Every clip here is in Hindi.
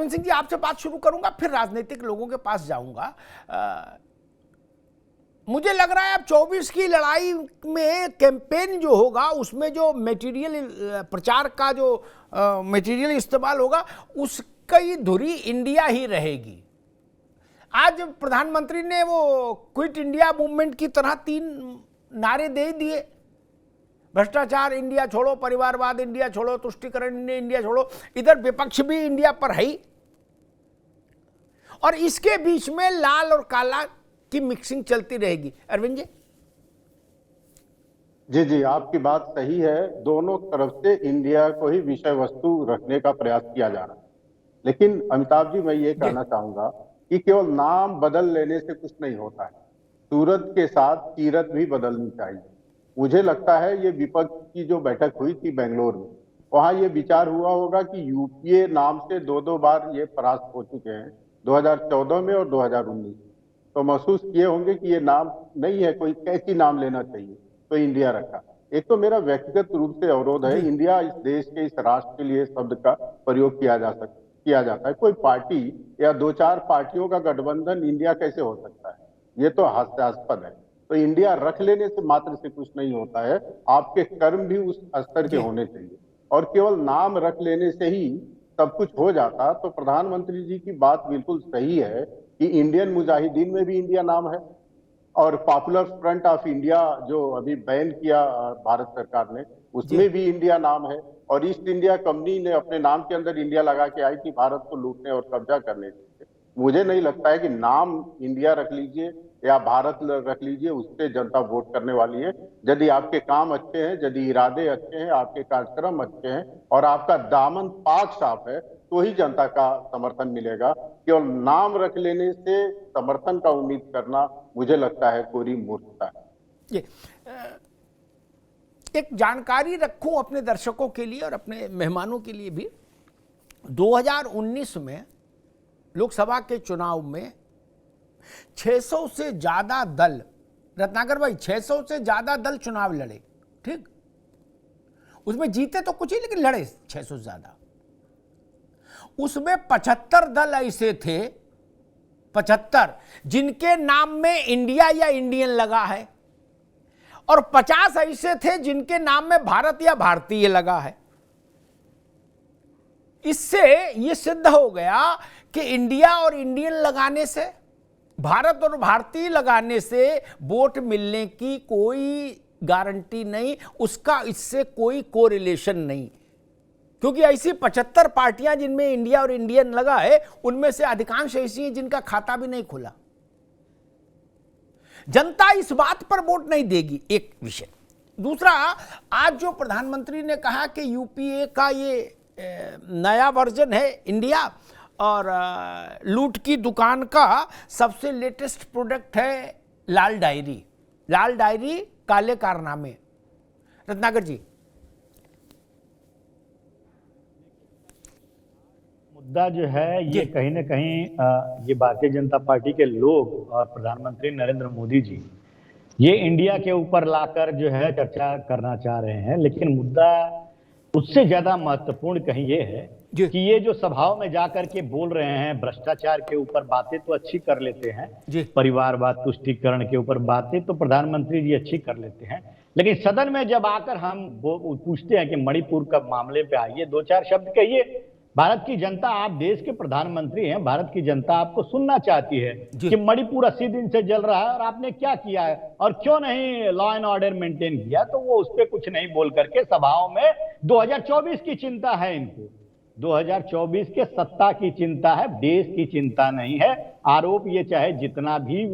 अरविंद सिंह जी, आपसे बात शुरू करूंगा, फिर राजनीतिक लोगों के पास जाऊंगा। मुझे लग रहा है अब 24 की लड़ाई में कैंपेन जो होगा उसमें जो मटेरियल, प्रचार का जो मटेरियल इस्तेमाल होगा उसकी धुरी इंडिया ही रहेगी। आज प्रधानमंत्री ने वो क्विट इंडिया मूवमेंट की तरह 3 नारे दे दिए, भ्रष्टाचार इंडिया छोड़ो, परिवारवाद इंडिया छोड़ो, तुष्टीकरण इंडिया छोड़ो। इधर विपक्ष भी इंडिया पर है ही, और इसके बीच में लाल और काला की मिक्सिंग चलती रहेगी। अरविंद जी। जी जी, आपकी बात सही है। दोनों तरफ से इंडिया को ही विषय वस्तु रखने का प्रयास किया जा रहा है। लेकिन अमिताभ जी, मैं ये कहना चाहूंगा कि केवल नाम बदल लेने से कुछ नहीं होता है, सूरत के साथ सीरत भी बदलनी चाहिए। मुझे लगता है ये विपक्ष की जो बैठक हुई थी बेंगलोर में, वहां ये विचार हुआ होगा कि यूपीए नाम से 2 बार ये परास्त हो चुके हैं, 2014 में और 2019। तो महसूस किए होंगे कि ये नाम नहीं है, कोई कैची नाम लेना चाहिए, तो इंडिया रखा। एक तो मेरा व्यक्तिगत रूप से अवरोध है, इंडिया इस देश के, इस राष्ट्र के लिए शब्द का प्रयोग किया जाता है। कोई पार्टी या 2-4 पार्टियों का गठबंधन इंडिया कैसे हो सकता है, ये तो हास्यास्पद है। तो इंडिया रख लेने से मात्र से कुछ नहीं होता है, आपके कर्म भी उस स्तर के होने चाहिए। और केवल नाम रख लेने से ही सब कुछ हो जाता तो प्रधानमंत्री जी की बात बिल्कुल सही है कि इंडियन मुजाहिदीन में भी इंडिया नाम है, और पॉपुलर फ्रंट ऑफ इंडिया जो अभी बैन किया भारत सरकार ने, उसमें भी इंडिया नाम है। और ईस्ट इंडिया कंपनी ने अपने नाम के अंदर इंडिया लगा के आई थी भारत को लूटने और कब्जा करने के लिए। मुझे नहीं लगता है कि नाम इंडिया रख लीजिए या भारत रख लीजिए उससे जनता वोट करने वाली है। यदि आपके काम अच्छे हैं, यदि इरादे अच्छे हैं, आपके कार्यक्रम अच्छे हैं और आपका दामन पाक साफ है, तो ही जनता का समर्थन मिलेगा। केवल नाम रख लेने से समर्थन का उम्मीद करना मुझे लगता है कोरी मूर्खता है। एक जानकारी रखूं अपने दर्शकों के लिए और अपने मेहमानों के लिए भी, 2019 में लोकसभा के चुनाव में 600 से ज्यादा दल, रत्नाकर भाई 600 से ज्यादा दल चुनाव लड़े, ठीक, उसमें जीते तो कुछ ही लेकिन लड़े 600 से ज्यादा। उसमें 75 दल ऐसे थे, 75 जिनके नाम में इंडिया या इंडियन लगा है, और 50 ऐसे थे जिनके नाम में भारत या भारतीय लगा है। इससे यह सिद्ध हो गया कि इंडिया और इंडियन लगाने से, भारत और भारतीय लगाने से वोट मिलने की कोई गारंटी नहीं, उसका इससे कोई कोरिलेशन नहीं, क्योंकि ऐसी 75 पार्टियां जिनमें इंडिया और इंडियन लगा है, उनमें से अधिकांश ऐसी हैं जिनका खाता भी नहीं खुला। जनता इस बात पर वोट नहीं देगी, एक विषय। दूसरा, आज जो प्रधानमंत्री ने कहा कि यूपीए का ये नया वर्जन है इंडिया, और लूट की दुकान का सबसे लेटेस्ट प्रोडक्ट है लाल डायरी, लाल डायरी काले कारनामे। रत्नाकर जी। मुद्दा जो है ये कहीं ना कहीं ये भारतीय जनता पार्टी के लोग और प्रधानमंत्री नरेंद्र मोदी जी ये इंडिया के ऊपर लाकर जो है चर्चा करना चाह रहे हैं, लेकिन मुद्दा उससे ज्यादा महत्वपूर्ण कहीं ये है कि ये जो सभाओं में जाकर के बोल रहे हैं भ्रष्टाचार के ऊपर बातें तो अच्छी कर लेते हैं, परिवारवाद तुष्टीकरण के ऊपर बातें तो प्रधानमंत्री जी अच्छी कर लेते हैं, लेकिन सदन में जब आकर हम पूछते हैं कि मणिपुर का मामले पे आइए, 2-4 शब्द कहिए। भारत की जनता, आप देश के प्रधानमंत्री हैं, भारत की जनता आपको सुनना चाहती है कि मणिपुर 80 दिन से जल रहा है और आपने क्या किया है और क्यों नहीं लॉ एंड ऑर्डर मेंटेन किया। तो वो उस पर कुछ नहीं बोल करके सभाओं में 2024 की चिंता है इनको, 2024 के सत्ता की चिंता है, देश की चिंता नहीं है। आरोप ये चाहे जितना भी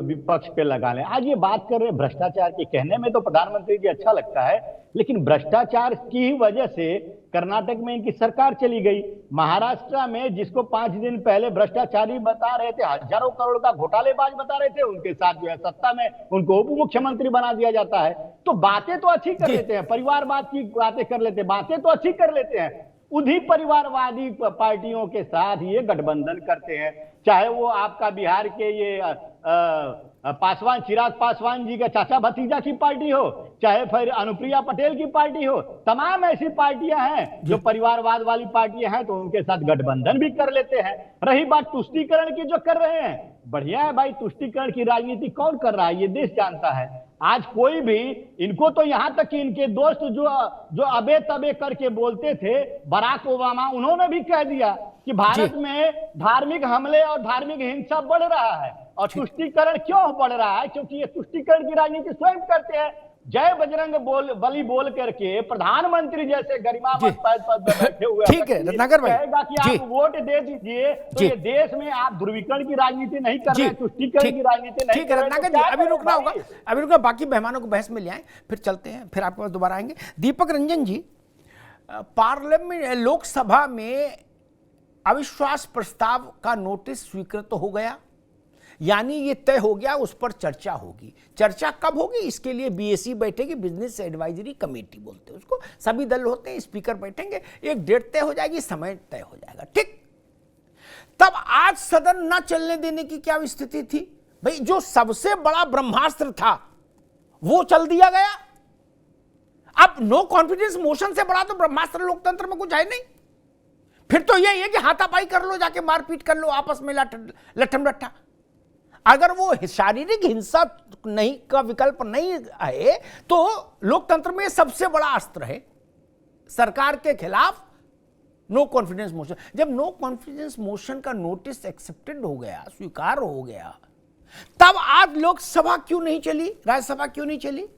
विपक्ष पे लगा लें। आज ये बात कर रहे हैं भ्रष्टाचार की, कहने में तो प्रधानमंत्री जी अच्छा लगता है, लेकिन भ्रष्टाचार की ही वजह से कर्नाटक में इनकी सरकार चली गई। महाराष्ट्र में जिसको 5 दिन पहले भ्रष्टाचारी बता रहे थे, हजारों करोड़ का घोटालेबाज बता रहे थे, उनके साथ जो है सत्ता में उनको उप मुख्यमंत्री बना दिया जाता है। तो बातें तो अच्छी कर लेते हैं, परिवारवाद की बातें कर लेते हैं, बातें तो अच्छी कर लेते हैं, उन्हीं परिवारवादी पार्टियों के साथ ये गठबंधन करते हैं। चाहे वो आपका बिहार के ये पासवान, चिराग पासवान जी का चाचा भतीजा की पार्टी हो, चाहे फिर अनुप्रिया पटेल की पार्टी हो, तमाम ऐसी पार्टियां हैं जो परिवारवाद वाली पार्टियां हैं, तो उनके साथ गठबंधन भी कर लेते हैं। रही बात तुष्टीकरण की जो कर रहे हैं, बढ़िया है भाई, तुष्टीकरण की राजनीति कौन कर रहा है ये देश जानता है। आज कोई भी, इनको तो यहां तक कि इनके दोस्त जो अबे तबे करके बोलते थे, बराक ओबामा, उन्होंने भी कह दिया कि भारत में धार्मिक हमले और धार्मिक हिंसा बढ़ रहा है। और तुष्टीकरण क्यों बढ़ रहा है? क्योंकि ये तुष्टीकरण की राजनीति स्वयं करते हैं। जय बजरंग बली बोल करके प्रधानमंत्री जैसे गरिमामय पद पर बैठे हुए ठीक है रत्नाकर भाई, कहेगा कि आप वोट दे दीजिए, तो ये देश में आप ध्रुवीकरण की राजनीति नहीं कर रहे हैं, तुष्टीकरण की राजनीति नहीं ठीक है रत्नाकर जी, अभी रुकना होगा, अभी रुकना, बाकी मेहमानों को बहस में ले आए, फिर चलते हैं, फिर आपके पास दोबारा आएंगे। दीपक रंजन जी, पार्लियामेंट लोकसभा में अविश्वास प्रस्ताव का नोटिस स्वीकृत हो गया, यानी ये तय हो गया उस पर चर्चा होगी। चर्चा कब होगी? इसके लिए बीएसी बैठेगी, बिजनेस एडवाइजरी कमेटी बोलते हैं उसको, सभी दल होते हैं, स्पीकर बैठेंगे, एक डेट तय हो जाएगी, समय तय हो जाएगा, ठीक। तब आज सदन न चलने देने की क्या स्थिति थी भाई? जो सबसे बड़ा ब्रह्मास्त्र था वो चल दिया गया। अब नो कॉन्फिडेंस मोशन से बड़ा तो ब्रह्मास्त्र लोकतंत्र में कुछ है नहीं। फिर तो यही है कि हाथापाई कर लो, जाके मारपीट कर लो, आपस में लट्ठम लट्ठा। अगर वो शारीरिक हिंसा नहीं का विकल्प नहीं है तो लोकतंत्र में सबसे बड़ा अस्त्र है सरकार के खिलाफ नो कॉन्फिडेंस मोशन। जब नो कॉन्फिडेंस मोशन का नोटिस एक्सेप्टेड हो गया, स्वीकार हो गया, तब आज लोकसभा क्यों नहीं चली, राज्यसभा क्यों नहीं चली?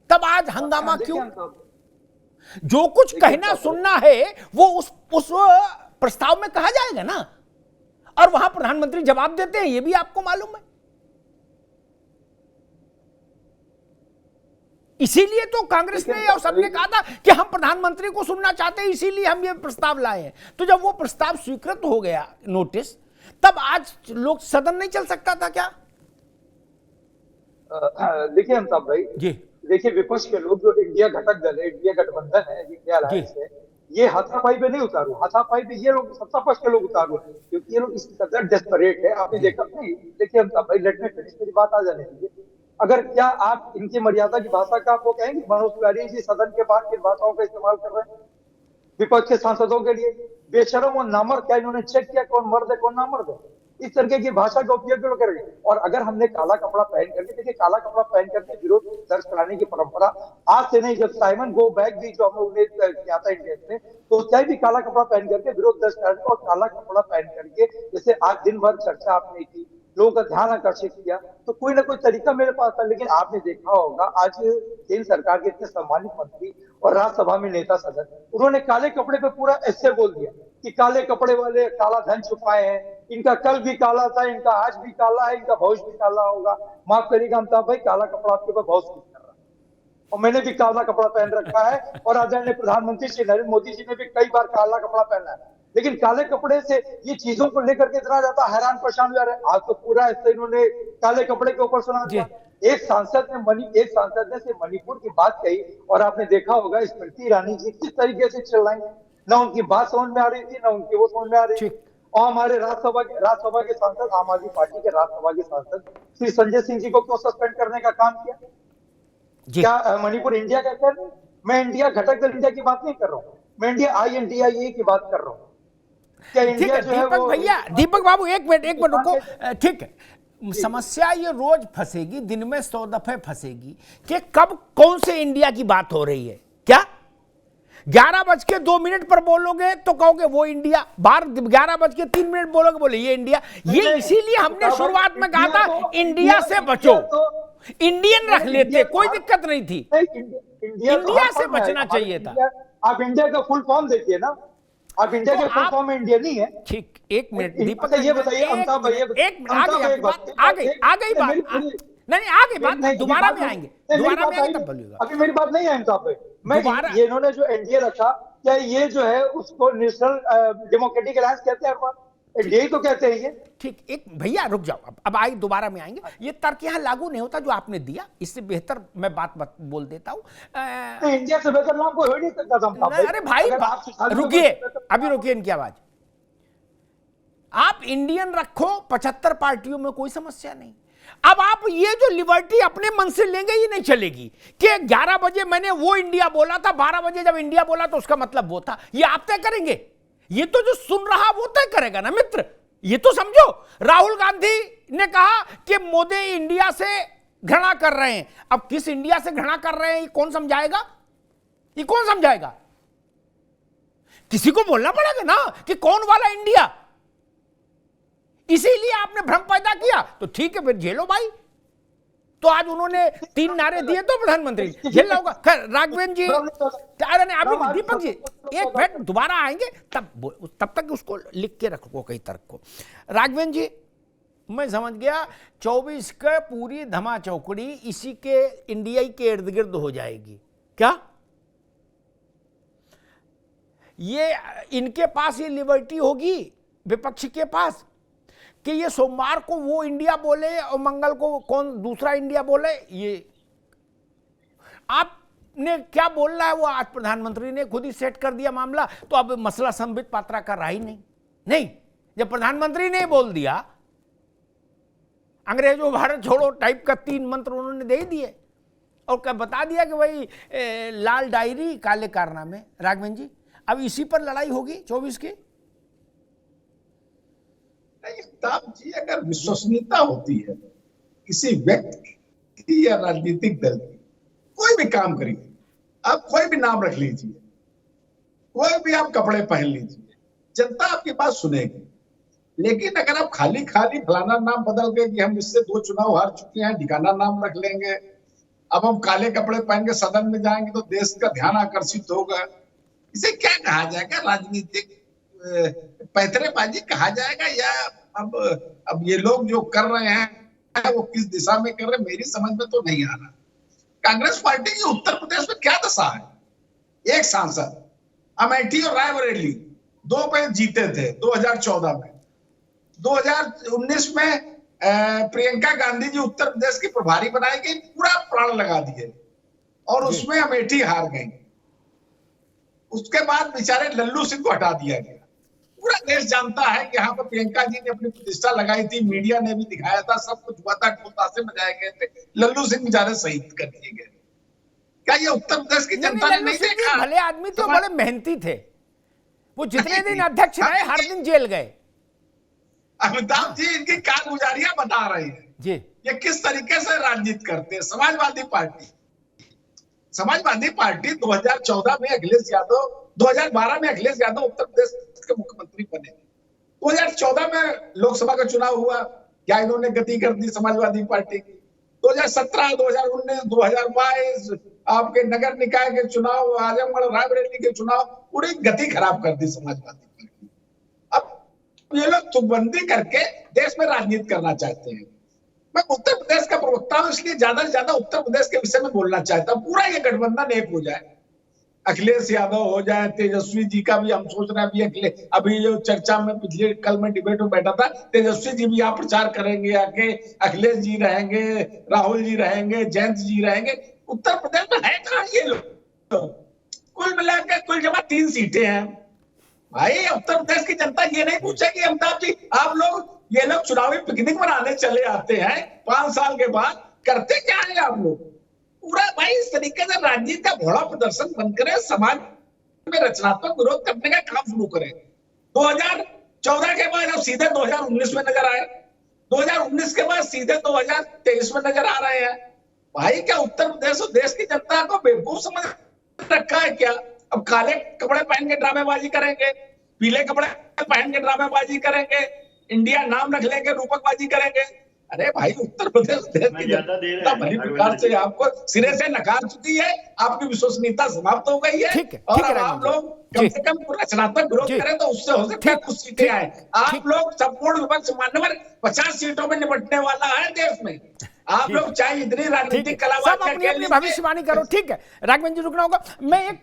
तब आज हंगामा क्यों? जो कुछ कहना सुनना है वो उस प्रस्ताव में कहा जाएगा ना, और वहां प्रधानमंत्री जवाब देते हैं, ये भी आपको मालूम है। इसीलिए तो कांग्रेस ने और सबने कहा था कि हम प्रधानमंत्री को सुनना चाहते हैं, इसीलिए हम ये प्रस्ताव लाए हैं। तो जब वो प्रस्ताव स्वीकृत हो गया नोटिस, तब आज लोग सदन नहीं चल सकता था क्या? देखिए अमिताभ भाई जी, देखिए विपक्ष के लोग जो इंडिया घटक दल है, इंडिया गठबंधन है, इंडिया अलायंस है, ये हाथापाई पे नहीं उतारू, हाथापाई पे ये लोग सत्ता पक्ष के लोग उतारू, क्योंकि ये लोग इस कदर डेस्परेट है। आपने देखा नहीं? देखिए अमिताभ भाई, लेट में फिनिश मेरी बात आ जाने दीजिए। अगर क्या आप इनकी मर्यादा की भाषा का आपको कहेंगे मनोज तिवारी जी सदन के बाहर की भाषाओं का इस्तेमाल कर रहे हैं विपक्ष के सांसदों के लिए? बेशरम और नामर्द, क्या इन्होंने चेक किया कौन मर्द है कौन नामर्द है? इस तरीके की भाषा का उपयोग क्यों करेंगे? और अगर हमने काला कपड़ा पहन करके, देखिए काला कपड़ा पहन करके विरोध दर्ज कराने की परंपरा आज से नहीं, जब साइमन गो बैक भी जो हमने किया था इंडिया में, तो चाहे भी काला कपड़ा पहन करके विरोध दर्ज कराने, और काला कपड़ा पहन करके जैसे आज दिन भर चर्चा आपने की, लोगों का ध्यान आकर्षित किया, तो कोई ना कोई तरीका मेरे पास था। लेकिन आपने देखा होगा आज केंद्र सरकार के इतने सम्मानित मंत्री और राज्यसभा में नेता सदन, उन्होंने काले कपड़े पे पूरा ऐसे बोल दिया कि काले कपड़े वाले काला धन छुपाए हैं, इनका कल भी काला था, इनका आज भी काला है, इनका भविष्य भी काला होगा। माफ करिएगा अमिताभ भाई, काला कपड़ा आपके ऊपर बहुत सूट कर रहा है, और मैंने भी काला कपड़ा पहन रखा है, और आदरणीय प्रधानमंत्री श्री नरेंद्र मोदी जी ने भी कई बार काला कपड़ा पहना है। लेकिन काले कपड़े से ये चीजों को लेकर के इतना ज्यादा हैरान परेशान हो रहे हैं। आज तो पूरा ऐसे इन्होंने काले कपड़े के ऊपर सुना दिया। एक सांसद ने मणिपुर की बात कही, और आपने देखा होगा स्मृति ईरानी जी किस तरीके से चिल्लाई, ना उनकी बात समझ में आ रही थी, ना उनकी वो समझ में आ रही थी। और हमारे राज्यसभा के सांसद, आम आदमी पार्टी के राज्यसभा के सांसद श्री संजय सिंह जी को क्यों सस्पेंड करने का काम किया? क्या मणिपुर इंडिया का कर? मैं इंडिया घटक दल इंडिया की बात नहीं कर रहा हूँ, मैं इंडिया INDIA की बात कर रहा हूँ। क्या इंडिया जो है वो, भैया दीपक बाबू एक मिनट रुको, ठीक है। समस्या ये रोज फंसेगी, दिन में 100 दफे फंसेगी कि कब कौन से इंडिया की बात हो रही है। क्या 11:02 पर बोलोगे तो कहोगे वो इंडिया, बाहर 11:03 बोलोगे बोले ये इंडिया। ये इसीलिए हमने शुरुआत में कहा था इंडिया से बचो, इंडियन रख लेते, कोई दिक्कत नहीं थी, इंडिया से बचना चाहिए था। आप इंडिया का फुल फॉर्म देखिए ना, आप इंडिया के फुल फॉर्म में इंडिया नहीं है। ठीक, एक मिनट दीपक, ये बताइए अमिताभ भाई, एक मिनट आ गई बात, नहीं आ गई बात, दोबारा में आएंगे, दोबारा में आएंगे तब बोलिएगा। अभी मेरी बात नहीं है अमिताभ भाई, मैं ये इन्होंने जो एनडीए रखा, क्या ये जो है उसको नेशनल डेमोक्रेटिक अलायंस कहते हैं? यही तो कहते हैं ये। ठीक, एक भैया रुक जाओ, अब आगे दोबारा में आएंगे। ये तर्क यहाँ लागू नहीं होता जो आपने दिया, इससे बेहतर मैं बात बोल देता हूँ। इंडिया से बेहतर नाम कोई हो नहीं सकता था। अरे भाई रुकिए, अभी रुकिए, इनकी आवाज आप इंडियन रखो 75 पार्टियों में कोई समस्या नहीं। अब आप ये जो लिबर्टी अपने मन से लेंगे ये नहीं चलेगी कि 11 बजे मैंने वो इंडिया बोला था, 12 बजे जब इंडिया बोला तो उसका मतलब वो था। ये आप तय करेंगे, ये तो जो सुन रहा वो तय करेगा ना मित्र। ये तो समझो, राहुल गांधी ने कहा कि मोदी इंडिया से घृणा कर रहे हैं। अब किस इंडिया से घृणा कर रहे हैं ये कौन समझाएगा? ये कौन समझाएगा? किसी को बोलना पड़ेगा ना कि कौन वाला इंडिया। इसीलिए आपने भ्रम पैदा किया, तो ठीक है फिर झेलो भाई। तो आज उन्होंने 3 नारे दिए तो प्रधानमंत्री झेलना होगा। खैर राघवेंद्र जी, अरे नहीं अभी दीपक जी एक मिनट दोबारा आएंगे, तब तक उसको लिख के रखो कई तर्क को। राघवेंद्र जी मैं समझ गया 24 का पूरी धमा चौकड़ी इसी के इंडिया के इर्द गिर्द हो जाएगी क्या? ये इनके पास ये लिबर्टी होगी विपक्ष के पास कि ये सोमवार को वो इंडिया बोले और मंगल को कौन दूसरा इंडिया बोले। ये आपने क्या बोलना है वो आज प्रधानमंत्री ने खुद ही सेट कर दिया मामला, तो अब मसला संबित पात्रा का रहा ही नहीं। जब प्रधानमंत्री ने बोल दिया, अंग्रेजों भारत छोड़ो टाइप का 3 मंत्र उन्होंने दे दिए और क्या बता दिया कि भाई लाल डायरी काले कारनामे। राघवेंद्र जी अब इसी पर लड़ाई होगी 24 की? अमिताभ जी अगर विश्वसनीयता होती है किसी व्यक्ति की या राजनीतिक दल की, कोई भी काम करिए, आप कोई भी नाम रख लीजिए, कोई भी आप कपड़े पहन लीजिए, जनता आपकी बात सुनेगी। लेकिन अगर आप खाली फलाना नाम बदल के कि हम इससे 2 चुनाव हार चुके हैं, ठिकाना नाम रख लेंगे, अब हम काले कपड़े पहन के सदन में जाएंगे तो देश का ध्यान आकर्षित होगा, इसे क्या कहा जाएगा? राजनीतिक पैतरेबाजी कहा जाएगा? या अब ये लोग जो कर रहे हैं वो किस दिशा में कर रहे हैं मेरी समझ में तो नहीं आ रहा। कांग्रेस पार्टी की उत्तर प्रदेश में क्या दशा है? एक सांसद अमेठी और रायबरेली 2 पे जीते थे 2014 में, 2019 में प्रियंका गांधी जी उत्तर प्रदेश की प्रभारी बनाई गई, पूरा प्राण लगा दिए और उसमें अमेठी हार गई। उसके बाद बेचारे लल्लू सिंह को हटा दिया गया। पूरा देश जानता है कि यहाँ पर प्रियंका जी ने अपनी प्रतिष्ठा लगाई थी, मीडिया ने भी दिखाया था, सब कुछ हुआ था, ढोल-ताशे बजाए गए थे, लल्लू सिंह बेचारे शहीद कर दिए गए। क्या ये उत्तर प्रदेश की जनता ने नहीं देखा? भले आदमी थे, बड़े मेहनती थे, वो जितने दिन अध्यक्ष रहे हर दिन जेल गए। अमिताभ जी इनकी कारगुजारियां बता रहे हैं जी, ये किस तरीके से राजनीति करते हैं। समाजवादी पार्टी 2014 में अखिलेश यादव, 2012 में अखिलेश यादव उत्तर प्रदेश के मुख्यमंत्री बने, 2014 में लोकसभा का चुनाव हुआ, क्या इन्होंने गति कर दी समाजवादी पार्टी की? 2017, 2019, 2022 आपके नगर निकाय के चुनाव, आजमगढ़ रायबरेली के चुनाव, पूरी गति खराब कर दी समाजवादी पार्टी। अब ये लोग तुकबंदी करके देश में राजनीति करना चाहते हैं। मैं उत्तर प्रदेश का प्रवक्ता हूं, इसलिए ज्यादा से ज्यादा उत्तर प्रदेश के विषय में बोलना चाहता हूं। पूरा ये गठबंधन एक हो जाए, अखिलेश यादव हो जाए, तेजस्वी जी का भी हम सोच रहे हैं अभी जो चर्चा में पिछले कल में डिबेट में बैठा था, तेजस्वी जी भी यहाँ प्रचार करेंगे आके, अखिलेश जी रहेंगे, राहुल जी रहेंगे, जयंत जी रहेंगे। उत्तर प्रदेश में है कहाँ ये लोग? कुल मिलाकर कुल जमा 3 सीटें हैं। भाई उत्तर प्रदेश की जनता ये नहीं पूछेगी अमिताभ जी, आप लोग ये लोग चुनावी पिकनिक मनाने चले आते हैं 5 साल के बाद, करते क्या है आप लोग? पूरा भाई इस तरीके से राजनीति का भोला प्रदर्शन बंद करें, समाज में रचनात्मक विरोध करने का काम शुरू करें। 2014 के बाद अब सीधे 2019 में नजर आए, 2019 के बाद सीधे 2023 में नजर आ रहे हैं। भाई क्या उत्तर प्रदेश और देश की जनता को बेवकूफ समझ रखा है क्या? अब काले कपड़े पहन के ड्रामेबाजी करेंगे, पीले कपड़े पहन के ड्रामेबाजी करेंगे, इंडिया नाम रख लेंगे, रूपकबाजी करेंगे। अरे भाई उत्तर प्रदेश देश की जनता भली प्रकार से आपको सिरे से नकार चुकी है, आपकी विश्वसनीयता समाप्त हो गई है। और अब आप लोग कम से कम रचनात्मक विरोध करें तो उससे हो सकता है कुछ सीटें आए। आप लोग संपूर्ण विपक्ष मान्यवर 50 सीटों में निपटने वाला है देश में। आप लोग चाहे इतनी राजनीतिक कलाबाजी भविष्यवाणी करो, ठीक है राघवेंद्र जी रुकना होगा। मैं एक